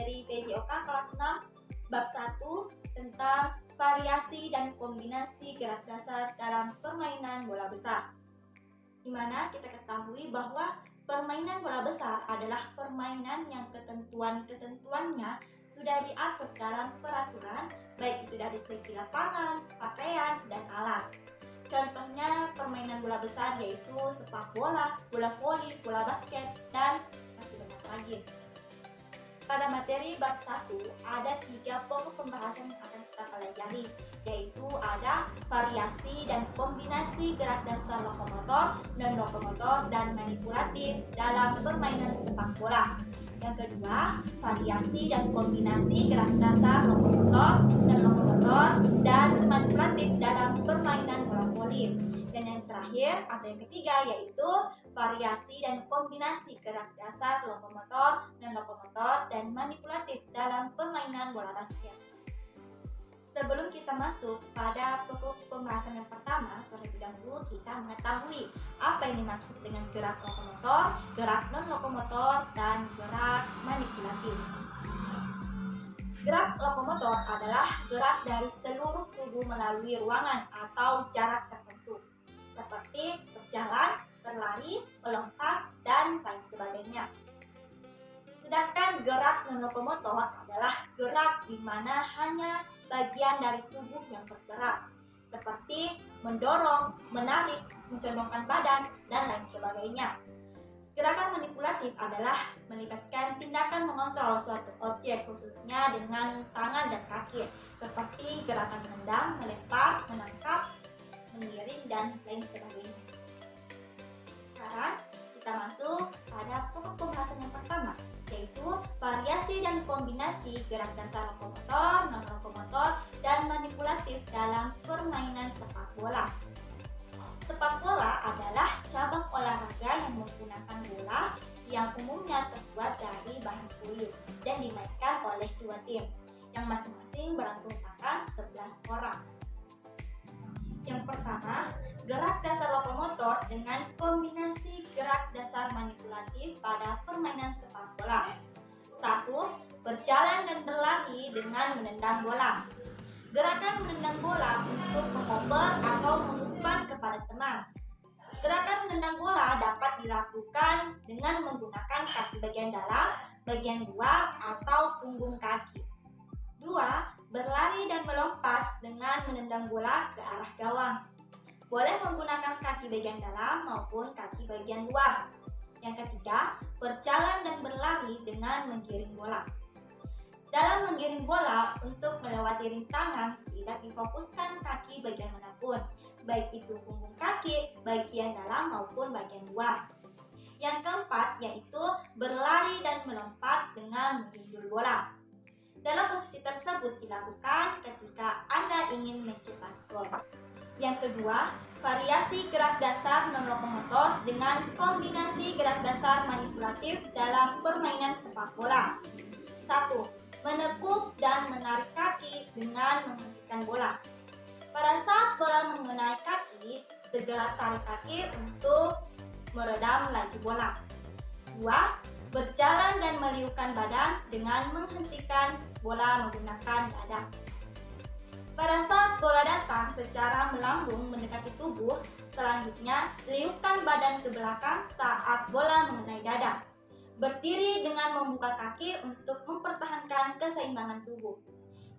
materi PJOK kelas 6 bab 1 tentang variasi dan kombinasi gerak dasar dalam permainan bola besar. Di mana kita ketahui bahwa permainan bola besar adalah permainan yang ketentuan-ketentuannya sudah diatur dalam peraturan, baik itu dari segi lapangan, pakaian, dan alat. Contohnya permainan bola besar yaitu sepak bola, bola voli, bola basket, dan masih banyak lagi. Pada materi bab 1 ada 3 pokok pembahasan yang akan kita pelajari, yaitu ada variasi dan kombinasi gerak dasar lokomotor, non-lokomotor, dan manipulatif dalam permainan sepak bola. Yang kedua, variasi dan kombinasi gerak dasar lokomotor, non-lokomotor, dan manipulatif dalam permainan bola voli. Dan yang terakhir atau yang ketiga yaitu variasi dan kombinasi gerak dasar lokomotor, non-lokomotor, dan manipulatif dalam permainan bola basket. Sebelum kita masuk pada pokok pembahasan yang pertama, terlebih dahulu kita mengetahui apa yang dimaksud dengan gerak lokomotor, gerak non-lokomotor, dan gerak manipulatif. Gerak lokomotor adalah gerak dari seluruh tubuh melalui ruangan atau jarak tertentu, seperti berjalan, berlari, melompat, dan lain sebagainya. Sedangkan gerak non-lokomotor adalah gerak di mana hanya bagian dari tubuh yang bergerak, seperti mendorong, menarik, mencondongkan badan, dan lain sebagainya. Gerakan manipulatif adalah melibatkan tindakan mengontrol suatu objek khususnya dengan tangan dan kaki, seperti gerakan menendang, melempar, menangkap, mengiring, dan lain sebagainya. Sekarang kita masuk pada pokok pembahasan yang pertama, yaitu variasi dan kombinasi gerak dasar lokomotor, non-lokomotor, dan manipulatif dalam permainan sepak bola. Sepak bola adalah cabang olahraga yang menggunakan bola yang umumnya terbuat dari bahan kulit dan dimainkan oleh 2 tim yang masing-masing beranggotakan 11 orang. Yang pertama, gerak dasar lokomotor dengan kombinasi gerak dasar manipulatif pada permainan sepak bola. 1. Berjalan dan berlari dengan menendang bola. Gerakan menendang bola untuk mengoper atau mengumpan kepada teman. Gerakan menendang bola dapat dilakukan dengan menggunakan kaki bagian dalam, bagian luar, atau punggung kaki. 2. Berlari dan melompat dengan menendang bola ke arah gawang. Boleh menggunakan kaki bagian dalam maupun kaki bagian luar. Yang ketiga, berjalan dan berlari dengan menggiring bola. Dalam menggiring bola, untuk melewati rintangan tidak difokuskan kaki bagian manapun, baik itu punggung kaki, bagian dalam maupun bagian luar. Yang keempat yaitu berlari dan melompat dengan menggindul bola. Dalam posisi tersebut dilakukan ketika Anda ingin mencetak gol. Yang kedua, variasi gerak dasar non-lokomotor dengan kombinasi gerak dasar manipulatif dalam permainan sepak bola. 1. Menekuk dan menarik kaki dengan menghentikan bola. Pada saat bola mengenai kaki, segera tarik kaki untuk meredam laju bola. 2. Berjalan dan meliukkan badan dengan menghentikan bola menggunakan dada. Pada saat bola datang secara melambung mendekati tubuh, selanjutnya liukkan badan ke belakang saat bola mengenai dada. Berdiri dengan membuka kaki untuk mempertahankan keseimbangan tubuh.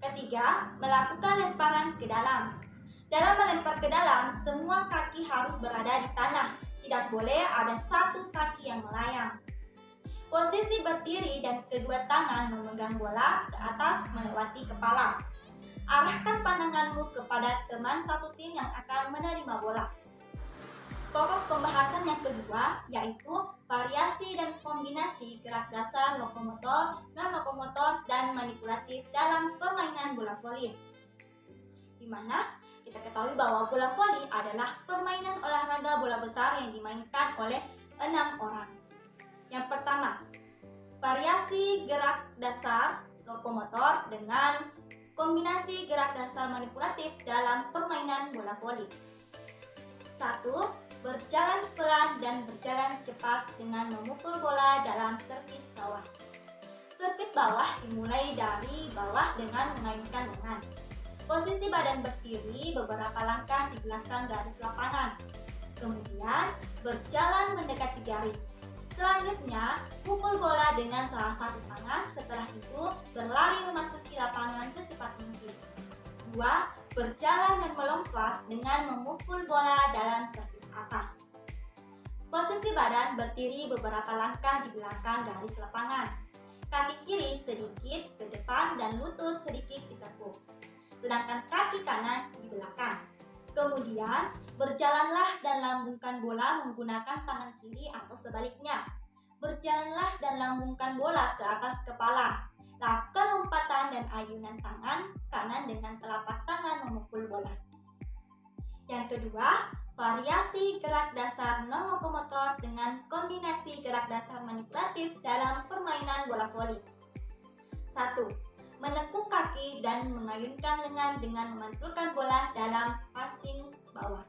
Ketiga, melakukan lemparan ke dalam. Dalam melempar ke dalam, semua kaki harus berada di tanah. Tidak boleh ada satu kaki yang melayang. Posisi berdiri dan kedua tangan memegang bola ke atas melewati kepala. Arahkan pandanganmu kepada teman satu tim yang akan menerima bola. Pokok pembahasan yang kedua yaitu variasi dan kombinasi gerak dasar lokomotor, non-lokomotor, dan manipulatif dalam permainan bola voli. Di mana kita ketahui bahwa bola voli adalah permainan olahraga bola besar yang dimainkan oleh 6 orang. Yang pertama, variasi gerak dasar lokomotor dengan kombinasi gerak dasar manipulatif dalam permainan bola voli. 1. Berjalan pelan dan berjalan cepat dengan memukul bola dalam servis bawah. Servis bawah dimulai dari bawah dengan mengayunkan lengan. Posisi badan berdiri beberapa langkah di belakang garis lapangan. Kemudian berjalan mendekati garis. Selanjutnya, pukul bola dengan salah satu tangan. Setelah itu, berlari memasuki lapangan secepat mungkin. 2. Berjalan dan melompat dengan memukul bola dalam servis atas. Posisi badan berdiri beberapa langkah di belakang garis lapangan. Kaki kiri sedikit ke depan dan lutut sedikit ditekuk, sedangkan kaki kanan di belakang. Kemudian, berjalanlah dan lambungkan bola menggunakan tangan kiri atau sebaliknya. Berjalanlah dan lambungkan bola ke atas kepala. Lakukan lompatan dan ayunan tangan kanan dengan telapak tangan memukul bola. Yang kedua, variasi gerak dasar non-lokomotor dengan kombinasi gerak dasar manipulatif dalam permainan bola voli. 1. Menekuk kaki dan mengayunkan lengan dengan memantulkan bola dalam passing bawah.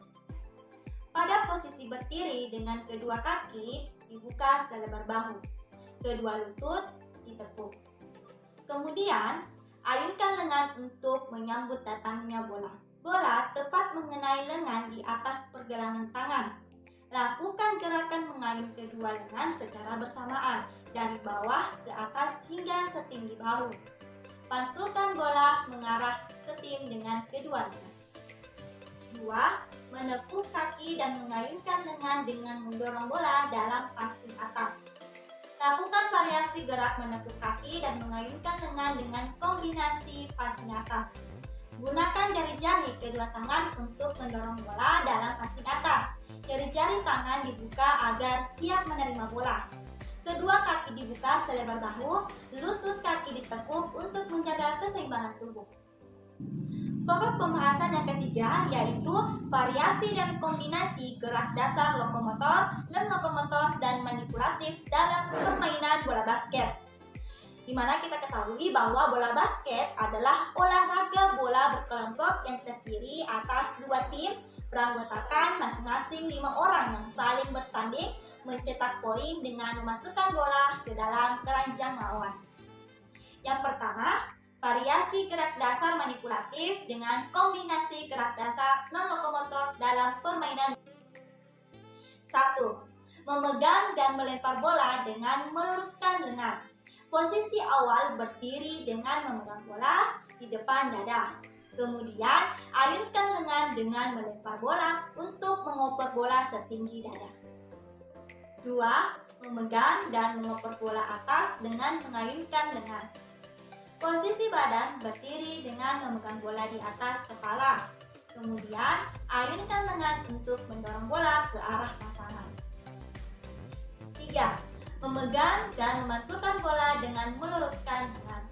Pada posisi berdiri dengan kedua kaki dibuka selebar bahu, kedua lutut ditekuk. Kemudian, ayunkan lengan untuk menyambut datangnya bola. Bola tepat mengenai lengan di atas pergelangan tangan. Lakukan gerakan mengayun kedua lengan secara bersamaan dari bawah ke atas hingga setinggi bahu. Pantulkan bola mengarah ke tim dengan kedua lengan. 2. Menekuk kaki dan mengayunkan lengan dengan mendorong bola dalam passing atas. Lakukan variasi gerak menekuk kaki dan mengayunkan lengan dengan kombinasi passing atas. Gunakan jari-jari kedua tangan untuk mendorong bola dalam passing atas. Jari-jari tangan dibuka agar siap menerima bola. Kedua kaki dibuka selebar bahu, lutut kaki ditekuk untuk menjaga keseimbangan tubuh. Pokok pembahasan yang ketiga yaitu variasi dan kombinasi gerak dasar lokomotor, non-lokomotor, dan manipulatif dalam permainan bola basket. Di mana kita ketahui bahwa bola basket adalah olahraga bola berkelompok yang terdiri atas dua tim beranggotakan masing-masing 5 orang yang saling bertanding mencetak poin dengan memasukkan bola ke dalam keranjang lawan. Yang pertama, variasi gerak dasar manipulatif dengan kombinasi gerak dasar non-lokomotor dalam permainan. 1. Memegang dan melempar bola dengan meluruskan lengan. Posisi awal berdiri dengan memegang bola di depan dada. Kemudian, ayunkan lengan dengan melempar bola untuk mengoper bola setinggi dada. 2. Memegang dan mengoper bola atas dengan mengayunkan lengan. Posisi badan berdiri dengan memegang bola di atas kepala. Kemudian, ayunkan lengan untuk mendorong bola ke arah pasangan. 3. Memegang dan memantulkan bola dengan meluruskan lengan.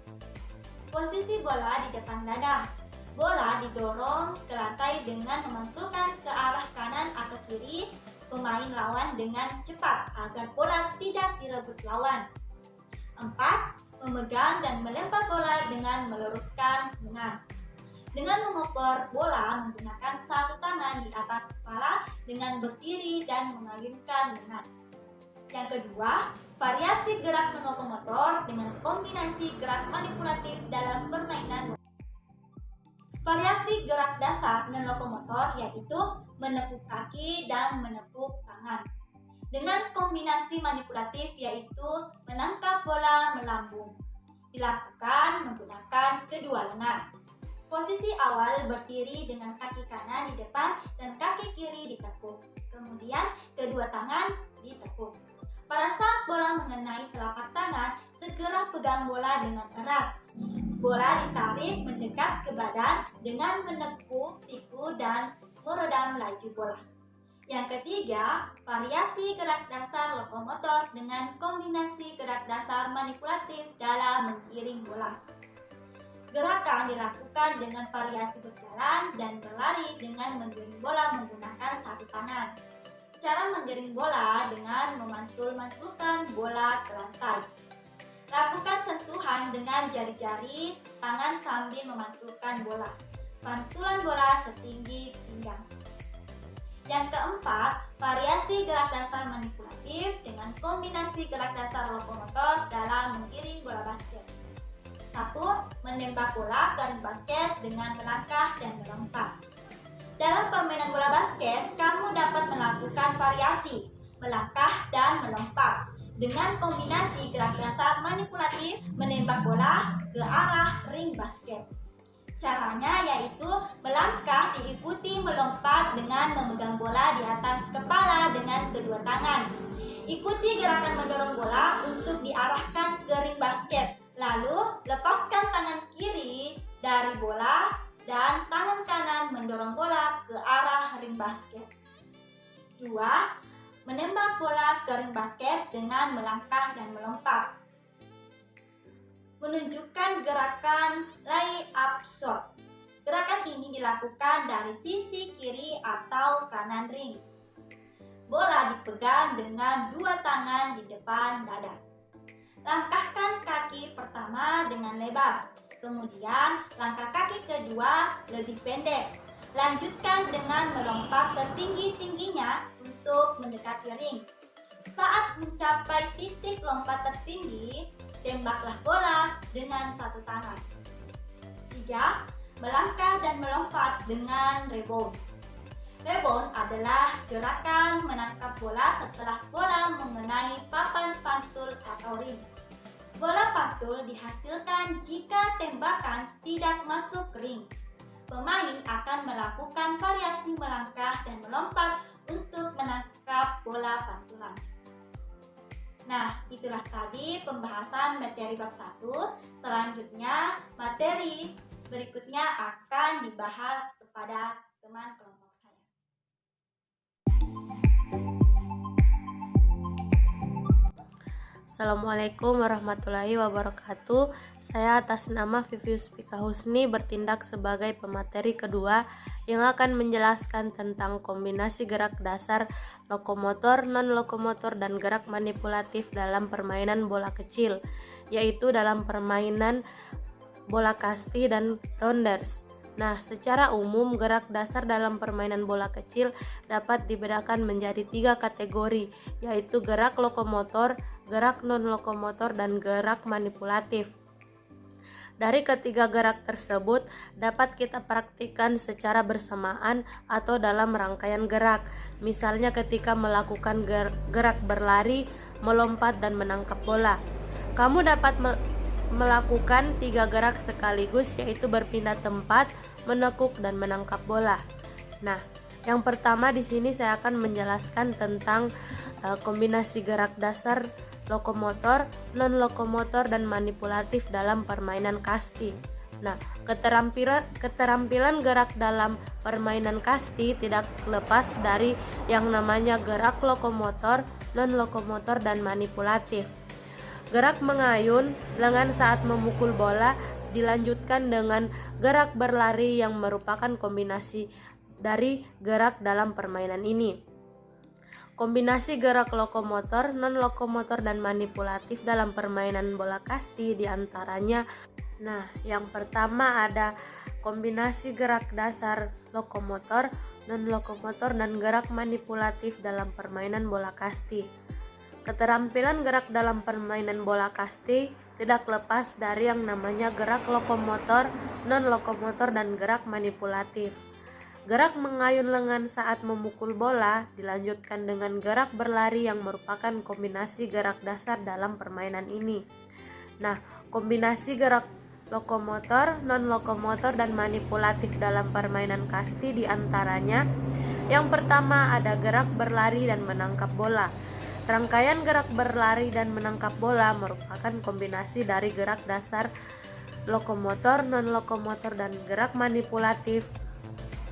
Posisi bola di depan dada. Bola didorong ke lantai dengan memantulkan ke arah kanan atau kiri pemain lawan dengan cepat agar bola tidak direbut lawan. 4. Memegang dan melempar bola dengan meluruskan lengan. Dengan mengoper bola menggunakan satu tangan di atas kepala dengan berdiri dan mengayunkan lengan. Yang kedua, variasi gerak non-lokomotor dengan kombinasi gerak manipulatif dalam permainan. Variasi gerak dasar non-lokomotor yaitu menekuk kaki dan menekuk tangan. Dengan kombinasi manipulatif yaitu menangkap bola melambung. Dilakukan menggunakan kedua lengan. Posisi awal berdiri dengan kaki kanan di depan dan kaki kiri ditekuk. Kemudian kedua tangan ditekuk. Pada saat bola mengenai telapak tangan, segera pegang bola dengan erat. Bola ditarik mendekat ke badan dengan menekuk siku dan meredam laju bola. Yang ketiga, variasi gerak dasar lokomotor dengan kombinasi gerak dasar manipulatif dalam menggiring bola. Gerakan dilakukan dengan variasi berjalan dan berlari dengan menggiring bola menggunakan satu tangan. Cara menggiring bola dengan memantul-mantulkan bola ke lantai. Lakukan sentuhan dengan jari-jari tangan sambil memantulkan bola. Pantulan bola setinggi pinggang. Yang keempat, variasi gerak dasar manipulatif dengan kombinasi gerak dasar lokomotor dalam mengiring bola basket. 1. Menembak bola garing basket dengan melangkah dan melompat. Dalam permainan bola basket, kamu dapat melakukan variasi melangkah dan melompat dengan kombinasi gerak dasar manipulatif menembak bola ke arah ring basket. Caranya yaitu melangkah diikuti melompat dengan memegang bola di atas kepala dengan kedua tangan. Ikuti gerakan mendorong bola untuk diarahkan ke ring basket. Lalu lepaskan tangan kiri dari bola dan tangan kanan mendorong bola ke arah ring basket. 2. Menembak bola ke ring basket dengan melangkah dan melompat. Menunjukkan gerakan lay up shot. Gerakan ini dilakukan dari sisi kiri atau kanan ring. Bola dipegang dengan dua tangan di depan dada. Langkahkan kaki pertama dengan lebar. Kemudian langkah kaki kedua lebih pendek. Lanjutkan dengan melompat setinggi-tingginya untuk mendekati ring. Saat mencapai titik lompat tertinggi, tembaklah bola dengan satu tangan. 3. Melangkah dan melompat dengan rebound. Rebound adalah gerakan menangkap bola setelah bola mengenai papan pantul atau ring. Bola pantul dihasilkan jika tembakan tidak masuk ring. Pemain akan melakukan variasi melangkah dan melompat untuk menangkap bola pantulan. Nah, itulah tadi pembahasan materi bab 1. Selanjutnya, materi berikutnya akan dibahas kepada teman kelompok saya. Assalamualaikum warahmatullahi wabarakatuh. Saya atas nama Vivius Pika Husni bertindak sebagai pemateri kedua yang akan menjelaskan tentang kombinasi gerak dasar lokomotor, non-lokomotor, dan gerak manipulatif dalam permainan bola kecil, yaitu dalam permainan bola kasti dan rounders. Nah, secara umum gerak dasar dalam permainan bola kecil dapat dibedakan menjadi 3 kategori, yaitu gerak lokomotor, gerak non-lokomotor, dan gerak manipulatif. Dari ketiga gerak tersebut dapat kita praktikkan secara bersamaan atau dalam rangkaian gerak. Misalnya ketika melakukan gerak berlari, melompat, dan menangkap bola. Kamu dapat melakukan 3 gerak sekaligus, yaitu berpindah tempat, menekuk, dan menangkap bola. Nah, yang pertama di sini saya akan menjelaskan tentang kombinasi gerak dasar lokomotor, non-lokomotor, dan manipulatif dalam permainan kasti. Nah, keterampilan gerak dalam permainan kasti tidak lepas dari yang namanya gerak lokomotor, non-lokomotor, dan manipulatif. Gerak mengayun lengan saat memukul bola dilanjutkan dengan gerak berlari yang merupakan kombinasi dari gerak dalam permainan ini. Kombinasi gerak lokomotor, non-lokomotor, dan manipulatif dalam permainan bola kasti diantaranya. Nah, yang pertama ada kombinasi gerak dasar lokomotor, non-lokomotor, dan gerak manipulatif dalam permainan bola kasti. Keterampilan gerak dalam permainan bola kasti tidak lepas dari yang namanya gerak lokomotor, non-lokomotor, dan gerak manipulatif. Gerak mengayun lengan saat memukul bola dilanjutkan dengan gerak berlari yang merupakan kombinasi gerak dasar dalam permainan ini. Nah, kombinasi gerak lokomotor, non-lokomotor, dan manipulatif dalam permainan kasti diantaranya. Yang pertama ada gerak berlari dan menangkap bola. Rangkaian gerak berlari dan menangkap bola merupakan kombinasi dari gerak dasar lokomotor, non-lokomotor, dan gerak manipulatif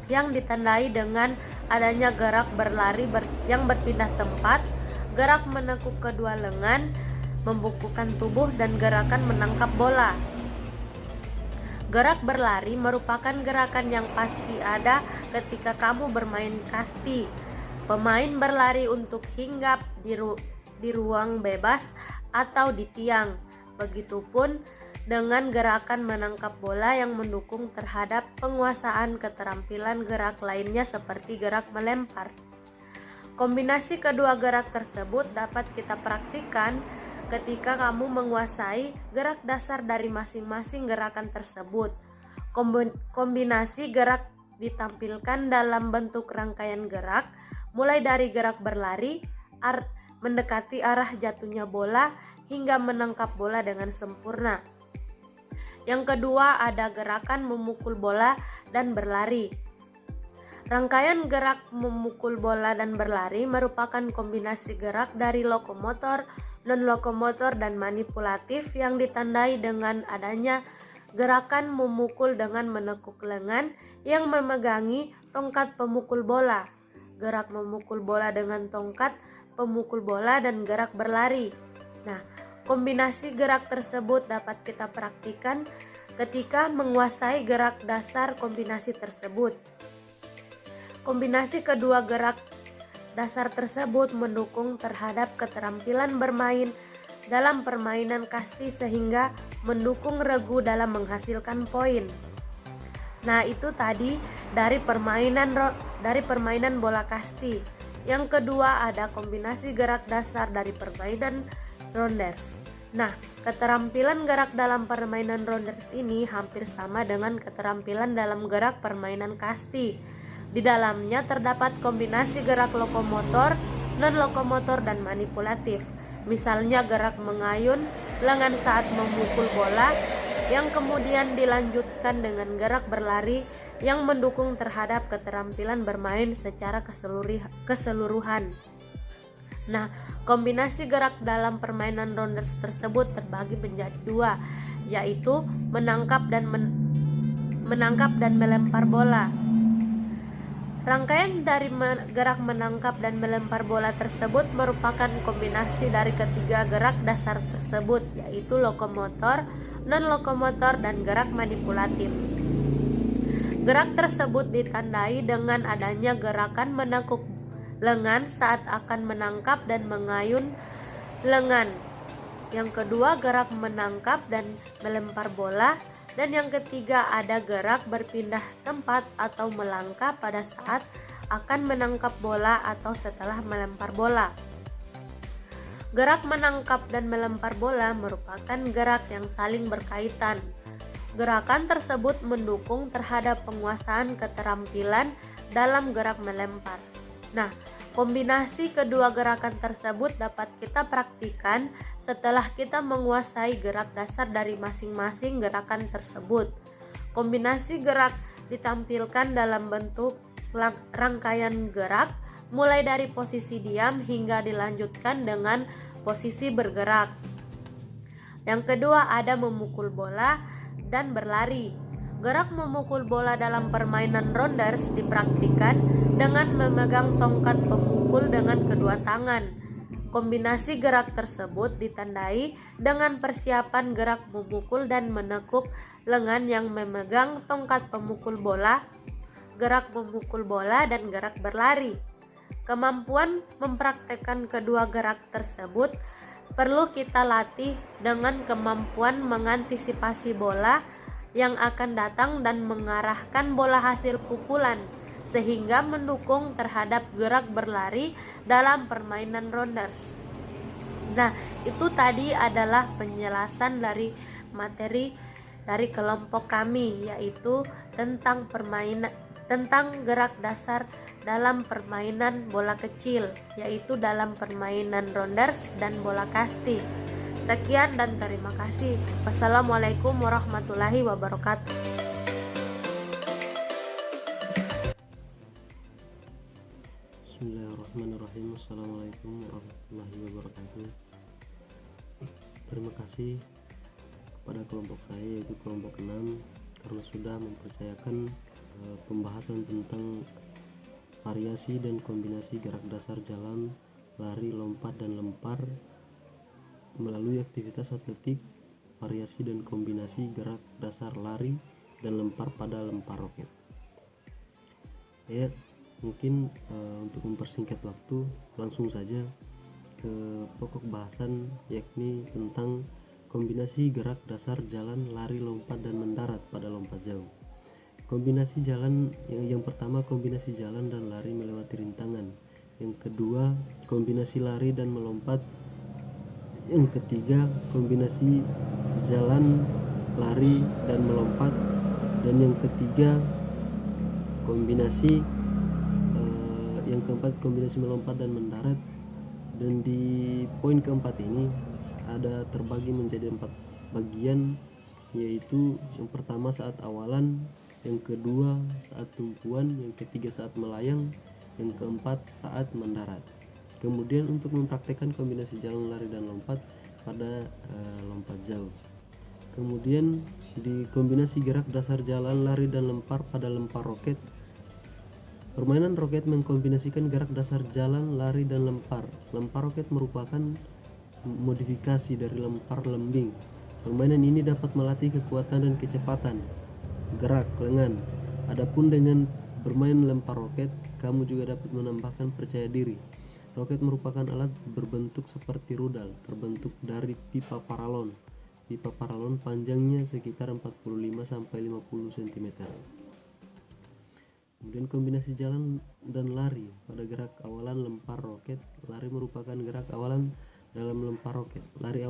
yang ditandai dengan adanya gerak berlari yang berpindah tempat, gerak menekuk kedua lengan, membukukan tubuh, dan gerakan menangkap bola. Gerak berlari merupakan gerakan yang pasti ada ketika kamu bermain kasti. Pemain berlari untuk hinggap di ruang bebas atau di tiang. Begitupun dengan gerakan menangkap bola yang mendukung terhadap penguasaan keterampilan gerak lainnya seperti gerak melempar. Kombinasi kedua gerak tersebut dapat kita praktikkan ketika kamu menguasai gerak dasar dari masing-masing gerakan tersebut. Kombinasi gerak ditampilkan dalam bentuk rangkaian gerak, mulai dari gerak berlari, mendekati arah jatuhnya bola, hingga menangkap bola dengan sempurna. Yang kedua ada gerakan memukul bola dan berlari. Rangkaian gerak memukul bola dan berlari merupakan kombinasi gerak dari lokomotor, non-lokomotor, dan manipulatif yang ditandai dengan adanya gerakan memukul dengan menekuk lengan yang memegangi tongkat pemukul bola, gerak memukul bola dengan tongkat pemukul bola, dan gerak berlari. Nah, kombinasi gerak tersebut dapat kita praktikkan ketika menguasai gerak dasar kombinasi tersebut. Kombinasi kedua gerak dasar tersebut mendukung terhadap keterampilan bermain dalam permainan kasti sehingga mendukung regu dalam menghasilkan poin. Nah, itu tadi dari permainan bola kasti. Yang kedua ada kombinasi gerak dasar dari permainan rounders. Nah, keterampilan gerak dalam permainan rounders ini hampir sama dengan keterampilan dalam gerak permainan kasti. Di dalamnya terdapat kombinasi gerak lokomotor, non-lokomotor, dan manipulatif. Misalnya gerak mengayun lengan saat memukul bola, yang kemudian dilanjutkan dengan gerak berlari yang mendukung terhadap keterampilan bermain secara keseluruhan. Nah, kombinasi gerak dalam permainan rounders tersebut terbagi menjadi dua, yaitu menangkap dan melempar bola. Rangkaian dari gerak menangkap dan melempar bola tersebut merupakan kombinasi dari ketiga gerak dasar tersebut, yaitu lokomotor, non-lokomotor, dan gerak manipulatif. Gerak tersebut ditandai dengan adanya gerakan menekuk lengan saat akan menangkap dan mengayun lengan. Yang kedua, gerak menangkap dan melempar bola. Dan yang ketiga ada gerak berpindah tempat atau melangkah pada saat akan menangkap bola atau setelah melempar bola. Gerak menangkap dan melempar bola merupakan gerak yang saling berkaitan. Gerakan tersebut mendukung terhadap penguasaan keterampilan dalam gerak melempar. Nah, kombinasi kedua gerakan tersebut dapat kita praktikkan setelah kita menguasai gerak dasar dari masing-masing gerakan tersebut. Kombinasi gerak ditampilkan dalam bentuk rangkaian gerak, mulai dari posisi diam hingga dilanjutkan dengan posisi bergerak. Yang kedua ada memukul bola dan berlari. Gerak memukul bola dalam permainan rounders dipraktikkan dengan memegang tongkat pemukul dengan kedua tangan. Kombinasi gerak tersebut ditandai dengan persiapan gerak memukul dan menekuk lengan yang memegang tongkat pemukul bola, gerak memukul bola, dan gerak berlari. Kemampuan mempraktekkan kedua gerak tersebut perlu kita latih dengan kemampuan mengantisipasi bola yang akan datang dan mengarahkan bola hasil pukulan, sehingga mendukung terhadap gerak berlari dalam permainan rounders. Nah, itu tadi adalah penjelasan dari materi dari kelompok kami, yaitu tentang gerak dasar dalam permainan bola kecil, yaitu dalam permainan rounders dan bola kasti. Sekian dan terima kasih. Wassalamualaikum warahmatullahi wabarakatuh. Bismillahirrahmanirrahim. Assalamualaikum warahmatullahi wabarakatuh. Terima kasih kepada kelompok saya, yaitu kelompok 6, karena sudah mempercayakan pembahasan tentang variasi dan kombinasi gerak dasar jalan, lari, lompat, dan lempar melalui aktivitas atletik, variasi dan kombinasi gerak dasar lari dan lempar pada lempar roket. Ya, mungkin untuk mempersingkat waktu, langsung saja ke pokok bahasan, yakni tentang kombinasi gerak dasar jalan, lari, lompat, dan mendarat pada lompat jauh. Kombinasi jalan yang pertama, kombinasi jalan dan lari melewati rintangan. yang kedua kombinasi lari dan melompat, yang ketiga kombinasi jalan, lari dan melompat, dan yang ketiga kombinasi yang keempat kombinasi melompat dan mendarat. Dan di poin keempat ini ada terbagi menjadi 4 bagian, yaitu yang pertama saat awalan, yang kedua saat tumpuan, yang ketiga saat melayang, yang keempat saat mendarat. Kemudian untuk mempraktekkan kombinasi jalan, lari dan lompat pada lompat jauh. Kemudian di kombinasi gerak dasar jalan, lari dan lempar pada lempar roket. Permainan roket mengkombinasikan gerak dasar jalan, lari dan lempar. Lempar roket merupakan modifikasi dari lempar lembing. Permainan ini dapat melatih kekuatan dan kecepatan gerak lengan. Adapun dengan bermain lempar roket, kamu juga dapat menambahkan percaya diri. Roket merupakan alat berbentuk seperti rudal, terbentuk dari pipa paralon. Pipa paralon panjangnya sekitar 45 sampai 50 cm. Kemudian kombinasi jalan dan lari pada gerak awalan lempar roket. Lari merupakan gerak awalan dalam lempar roket. Lari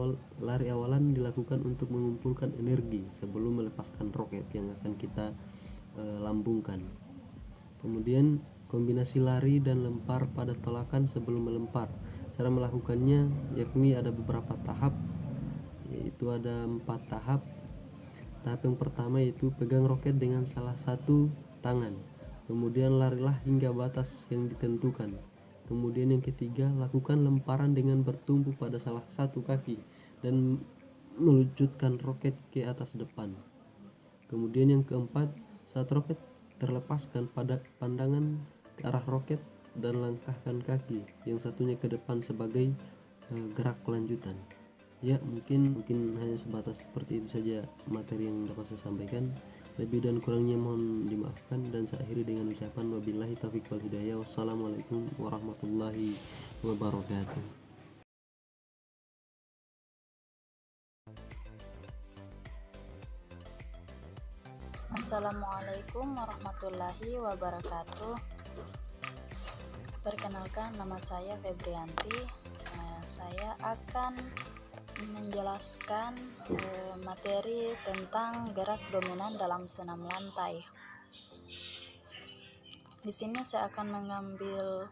awalan dilakukan untuk mengumpulkan energi sebelum melepaskan roket yang akan kita lambungkan. Kemudian kombinasi lari dan lempar pada tolakan sebelum melempar. Cara melakukannya yakni ada beberapa tahap, yaitu ada 4 tahap. Tahap yang pertama yaitu pegang roket dengan salah satu tangan. Kemudian larilah hingga batas yang ditentukan. Kemudian yang ketiga, lakukan lemparan dengan bertumpu pada salah satu kaki dan meluncurkan roket ke atas depan. Kemudian yang keempat, saat roket terlepaskan pada pandangan ke arah roket dan langkahkan kaki yang satunya ke depan sebagai gerak lanjutan. Ya, mungkin hanya sebatas seperti itu saja materi yang dapat saya sampaikan. Lebih dan kurangnya mohon dimaafkan, dan saya akhiri dengan ucapan wabillahi taufiq wal hidayah. Wassalamualaikum warahmatullahi wabarakatuh. Assalamualaikum warahmatullahi wabarakatuh. Perkenalkan, nama saya Febrianti. Saya akan menjelaskan materi tentang gerak dominan dalam senam lantai. Di sini saya akan mengambil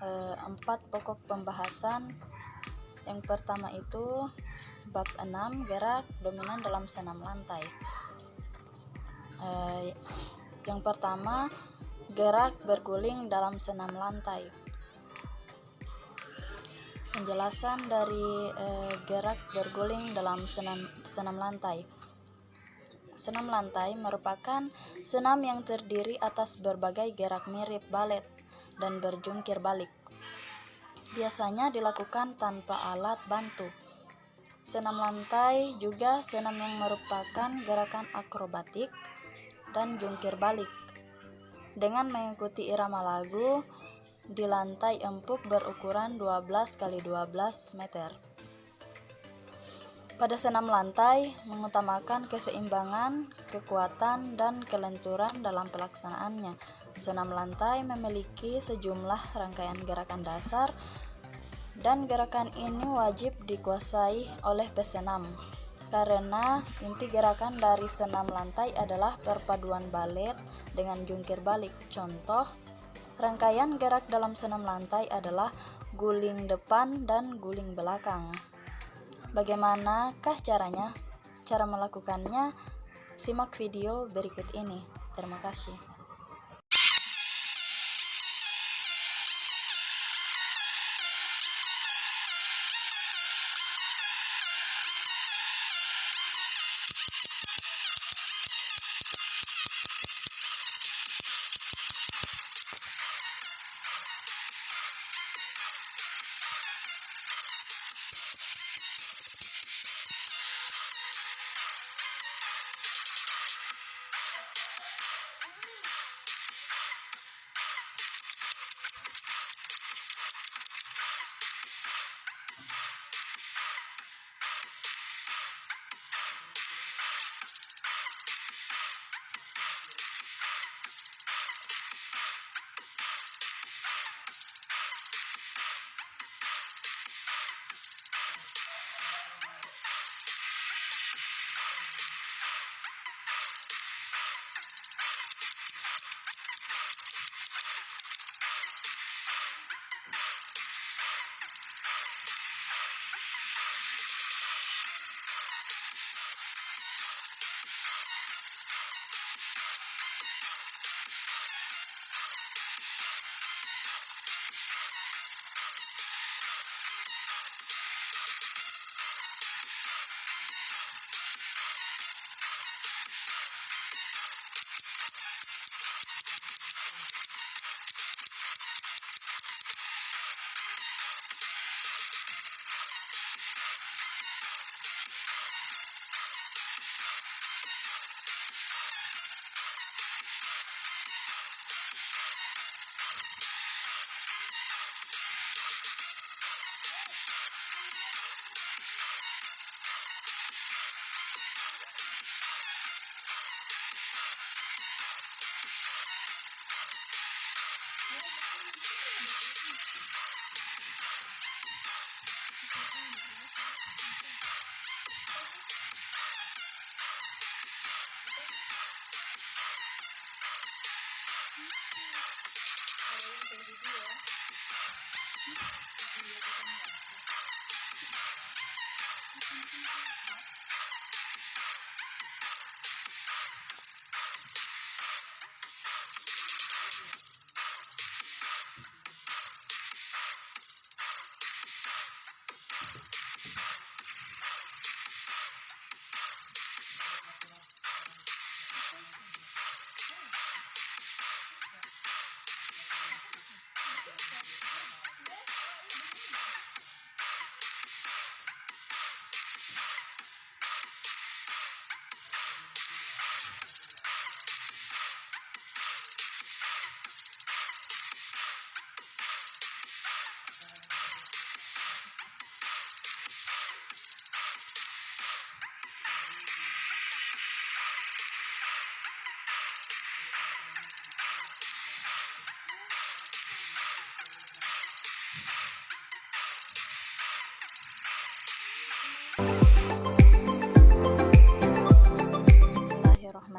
4 pokok pembahasan. Yang pertama itu bab 6, gerak dominan dalam senam lantai. Yang pertama, gerak berguling dalam senam lantai. Penjelasan dari gerak berguling dalam senam lantai. Senam lantai merupakan senam yang terdiri atas berbagai gerak mirip balet dan berjungkir balik. Biasanya dilakukan tanpa alat bantu. Senam lantai juga senam yang merupakan gerakan akrobatik dan jungkir balik dengan mengikuti irama lagu di lantai empuk berukuran 12 x 12 meter. Pada senam lantai mengutamakan keseimbangan, kekuatan, dan kelenturan dalam pelaksanaannya. Senam lantai memiliki sejumlah rangkaian gerakan dasar, dan gerakan ini wajib dikuasai oleh pesenam, karena inti gerakan dari senam lantai adalah perpaduan balet dengan jungkir balik. Contoh, rangkaian gerak dalam senam lantai adalah guling depan dan guling belakang. Bagaimanakah caranya? Cara melakukannya, simak video berikut ini. Terima kasih.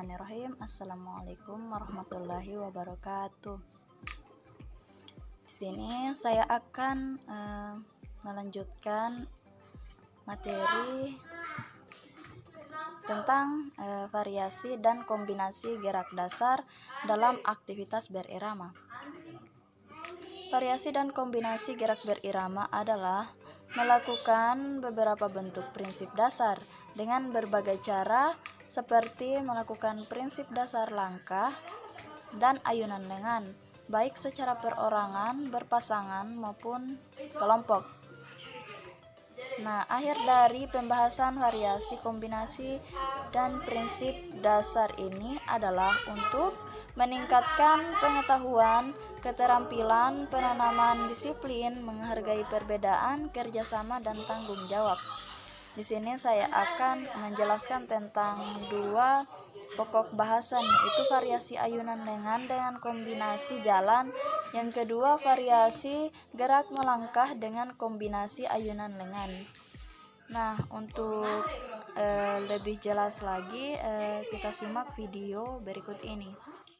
Bismillahirrahmanirrahim. Assalamualaikum warahmatullahi wabarakatuh. Di sini saya akan melanjutkan materi tentang variasi dan kombinasi gerak dasar dalam aktivitas berirama. Variasi dan kombinasi gerak berirama adalah melakukan beberapa bentuk prinsip dasar dengan berbagai cara, seperti melakukan prinsip dasar langkah dan ayunan lengan, baik secara perorangan, berpasangan, maupun kelompok. Nah, akhir dari pembahasan variasi, kombinasi, dan prinsip dasar ini adalah untuk meningkatkan pengetahuan, keterampilan, penanaman disiplin, menghargai perbedaan, kerjasama, dan tanggung jawab. Di sini saya akan menjelaskan tentang dua pokok bahasan, yaitu variasi ayunan lengan dengan kombinasi jalan. Yang kedua, variasi gerak melangkah dengan kombinasi ayunan lengan. Nah, untuk lebih jelas lagi, kita simak video berikut ini.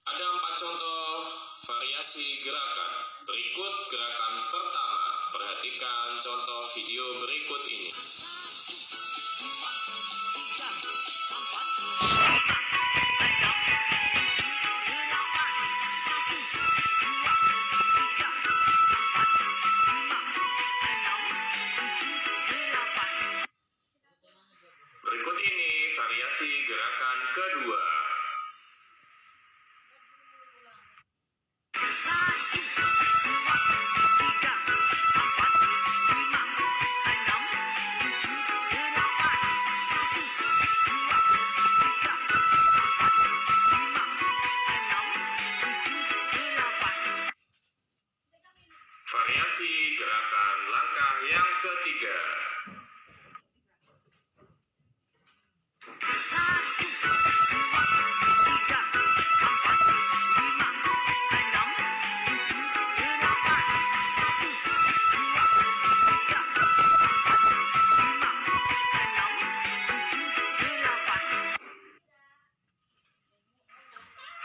Ada 4 contoh variasi gerakan. Berikut gerakan pertama. Perhatikan contoh video berikut ini. Berikut ini variasi gerakan kedua. Variasi gerakan langkah yang ketiga.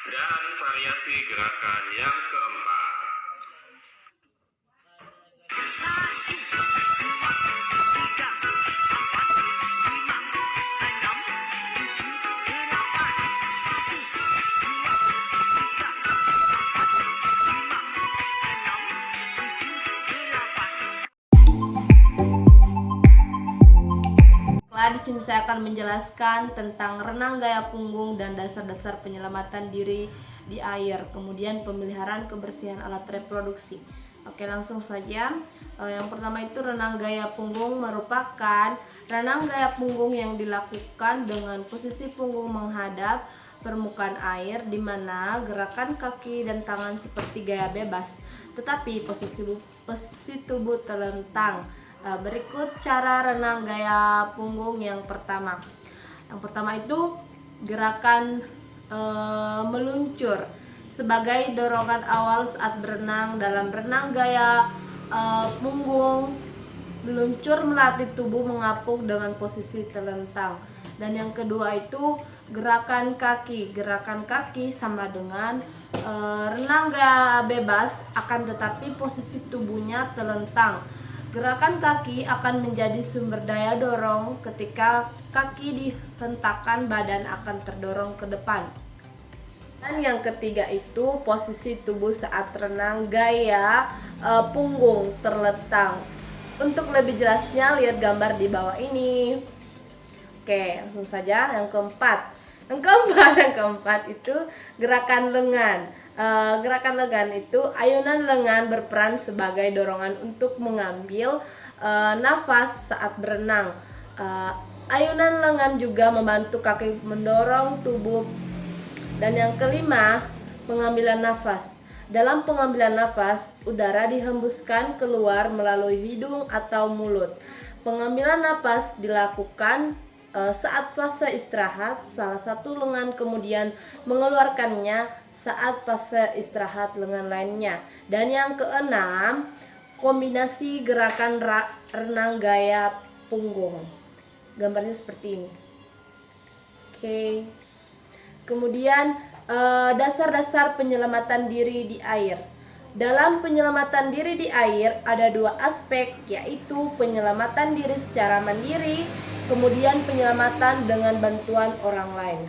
Dan variasi gerakan yang keempat. Di sini saya akan menjelaskan tentang renang gaya punggung dan dasar-dasar penyelamatan diri di air, kemudian pemeliharaan kebersihan alat reproduksi. Oke, langsung saja. Yang pertama itu renang gaya punggung merupakan renang gaya punggung yang dilakukan dengan posisi punggung menghadap permukaan air, di mana gerakan kaki dan tangan seperti gaya bebas, tetapi posisi tubuh terlentang. Berikut cara renang gaya punggung yang pertama. Yang pertama itu gerakan meluncur sebagai dorongan awal saat berenang. Dalam renang gaya punggung, meluncur melatih tubuh mengapung dengan posisi terlentang. Dan yang kedua itu gerakan kaki. Gerakan kaki sama dengan renang gaya bebas, akan tetapi posisi tubuhnya terlentang. Gerakan kaki akan menjadi sumber daya dorong. Ketika kaki dihentakkan, badan akan terdorong ke depan. Dan yang ketiga itu posisi tubuh saat renang gaya punggung terlentang. Untuk lebih jelasnya lihat gambar di bawah ini. Oke, langsung saja yang keempat. Yang keempat itu gerakan lengan. Gerakan lengan itu ayunan lengan berperan sebagai dorongan untuk mengambil nafas saat berenang. Ayunan lengan juga membantu kaki mendorong tubuh. Dan yang kelima, pengambilan nafas. Dalam pengambilan nafas, udara dihembuskan keluar melalui hidung atau mulut. Pengambilan nafas dilakukan saat fase istirahat, salah satu lengan kemudian mengeluarkannya saat fase istirahat lengan lainnya. Dan yang keenam, kombinasi gerakan renang gaya punggung. Gambarnya seperti ini. Oke. Kemudian dasar-dasar penyelamatan diri di air. Dalam penyelamatan diri di air ada dua aspek, yaitu penyelamatan diri secara mandiri, kemudian penyelamatan dengan bantuan orang lain.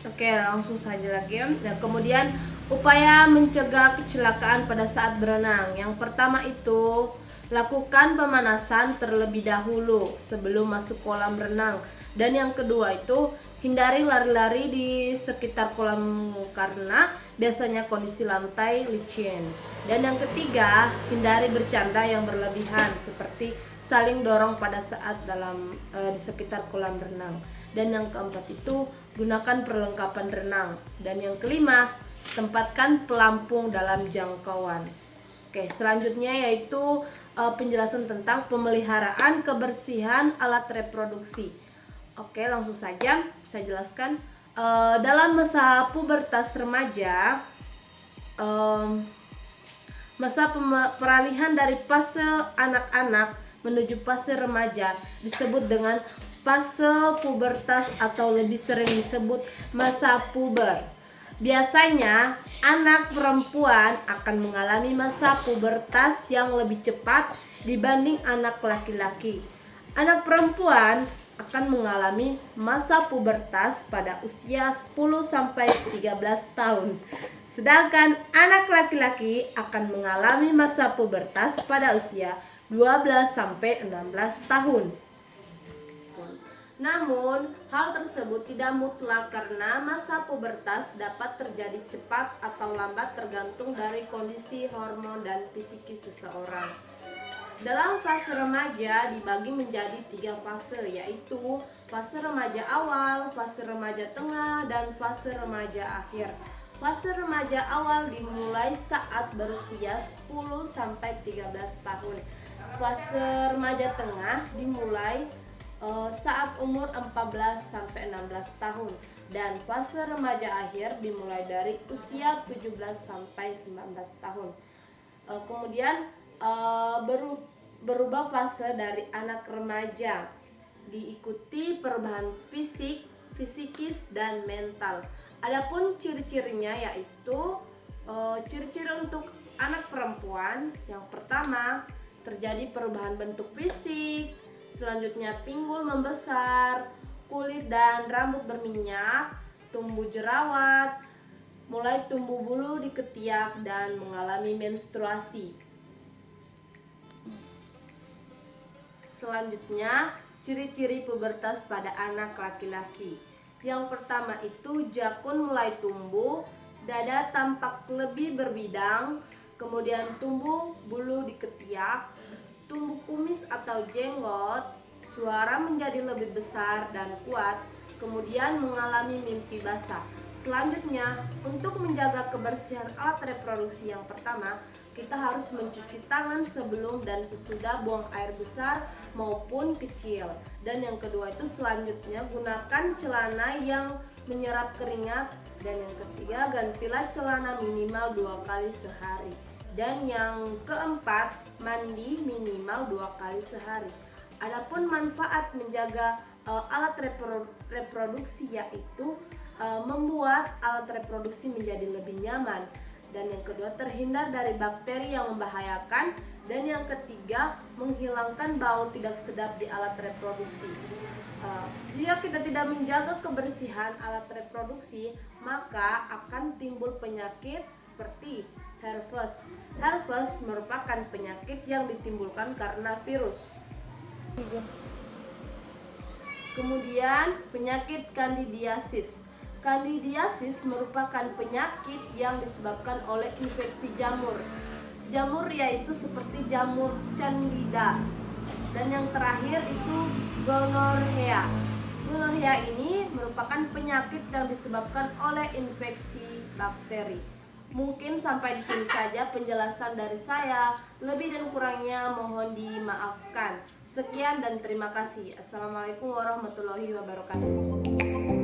Oke, langsung saja lagi. Nah, kemudian upaya mencegah kecelakaan pada saat berenang. Yang pertama itu lakukan pemanasan terlebih dahulu sebelum masuk kolam renang. Dan yang kedua itu hindari lari-lari di sekitar kolam karena biasanya kondisi lantai licin. Dan yang ketiga, hindari bercanda yang berlebihan seperti saling dorong pada saat di sekitar kolam renang. Dan yang keempat itu gunakan perlengkapan renang. Dan yang kelima, tempatkan pelampung dalam jangkauan. Oke, selanjutnya yaitu penjelasan tentang pemeliharaan kebersihan alat reproduksi. Oke, langsung saja saya jelaskan. Dalam masa pubertas remaja, masa peralihan dari fase anak-anak menuju fase remaja disebut dengan fase pubertas atau lebih sering disebut masa puber. Biasanya anak perempuan akan mengalami masa pubertas yang lebih cepat dibanding anak laki-laki. Anak perempuan akan mengalami masa pubertas pada usia 10-13 tahun. Sedangkan anak laki-laki akan mengalami masa pubertas pada usia 12-16 tahun. Namun, hal tersebut tidak mutlak karena masa pubertas dapat terjadi cepat atau lambat tergantung dari kondisi hormon dan psikis seseorang. Dalam fase remaja dibagi menjadi 3 fase, yaitu fase remaja awal, fase remaja tengah, dan fase remaja akhir. Fase remaja awal dimulai saat berusia 10-13 tahun. Fase remaja tengah dimulai saat umur 14-16 tahun. Dan fase remaja akhir dimulai dari usia 17-19 tahun. Kemudian berubah fase dari anak remaja, diikuti perubahan fisik, psikis, dan mental. Adapun ciri-cirinya yaitu ciri-ciri untuk anak perempuan. Yang pertama, terjadi perubahan bentuk fisik, selanjutnya pinggul membesar, kulit dan rambut berminyak, tumbuh jerawat, mulai tumbuh bulu di ketiak, dan mengalami menstruasi. Selanjutnya, ciri-ciri pubertas pada anak laki-laki. Yang pertama itu jakun mulai tumbuh, dada tampak lebih berbidang, kemudian tumbuh bulu di ketiak, tumbuh kumis atau jenggot, suara menjadi lebih besar dan kuat, kemudian mengalami mimpi basah. Selanjutnya, untuk menjaga kebersihan alat reproduksi yang pertama, kita harus mencuci tangan sebelum dan sesudah buang air besar maupun kecil. Dan yang kedua itu selanjutnya gunakan celana yang menyerap keringat. Dan yang ketiga, gantilah celana minimal 2 kali sehari. Dan yang keempat, mandi minimal 2 kali sehari. Adapun manfaat menjaga alat reproduksi yaitu membuat alat reproduksi menjadi lebih nyaman. Dan yang kedua, terhindar dari bakteri yang membahayakan. Dan yang ketiga, menghilangkan bau tidak sedap di alat reproduksi. Jika kita tidak menjaga kebersihan alat reproduksi, maka akan timbul penyakit seperti herpes. Herpes merupakan penyakit yang ditimbulkan karena virus. Kemudian penyakit kandidiasis. Kandidiasis merupakan penyakit yang disebabkan oleh infeksi jamur. Jamur yaitu seperti jamur candida. Dan yang terakhir itu gonorrhea. Gonorrhea ini merupakan penyakit yang disebabkan oleh infeksi bakteri. Mungkin sampai di sini saja penjelasan dari saya. Lebih dan kurangnya mohon dimaafkan. Sekian dan terima kasih. Assalamualaikum warahmatullahi wabarakatuh.